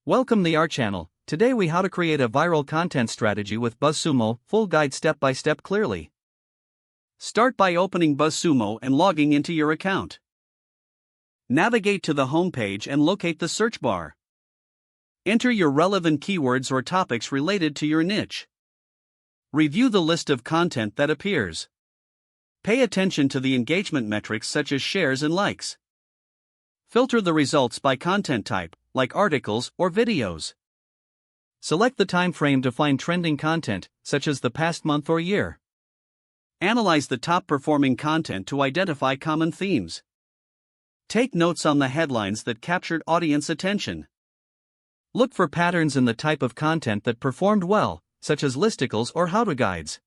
Welcome to our channel. Today we how to create a viral content strategy with BuzzSumo, full guide step by step clearly. Start by opening BuzzSumo and logging into your account. Navigate to the home page and locate the search bar. Enter your relevant keywords or topics related to your niche. Review the list of content that appears. Pay attention to the engagement metrics such as shares and likes. Filter the results by content type, like articles or videos. Select the time frame to find trending content, such as the past month or year. Analyze the top performing content to identify common themes. Take notes on the headlines that captured audience attention. Look for patterns in the type of content that performed well, such as listicles or how-to guides.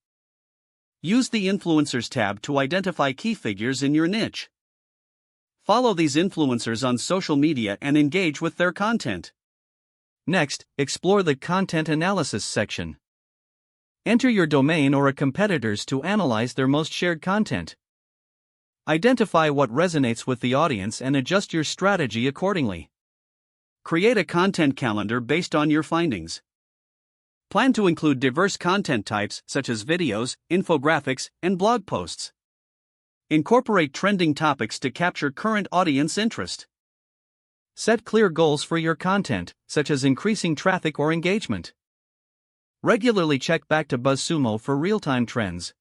Use the Influencers tab to identify key figures in your niche. Follow these influencers on social media and engage with their content. Next, explore the content analysis section. Enter your domain or a competitor's to analyze their most shared content. Identify what resonates with the audience and adjust your strategy accordingly. Create a content calendar based on your findings. Plan to include diverse content types such as videos, infographics, and blog posts. Incorporate trending topics to capture current audience interest. Set clear goals for your content, such as increasing traffic or engagement. Regularly check back to BuzzSumo for real-time trends.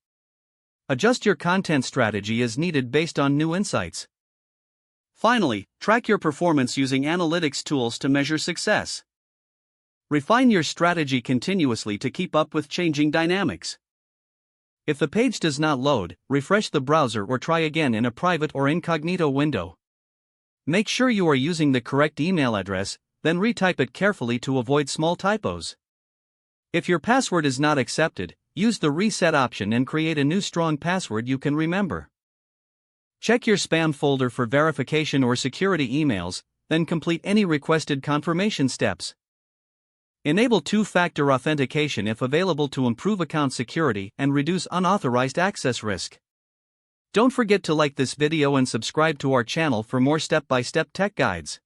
Adjust your content strategy as needed based on new insights. Finally, track your performance using analytics tools to measure success. Refine your strategy continuously to keep up with changing dynamics. If the page does not load, refresh the browser or try again in a private or incognito window. Make sure you are using the correct email address, then retype it carefully to avoid small typos. If your password is not accepted, use the reset option and create a new strong password you can remember. Check your spam folder for verification or security emails, then complete any requested confirmation steps. Enable two-factor authentication if available to improve account security and reduce unauthorized access risk. Don't forget to like this video and subscribe to our channel for more step-by-step tech guides.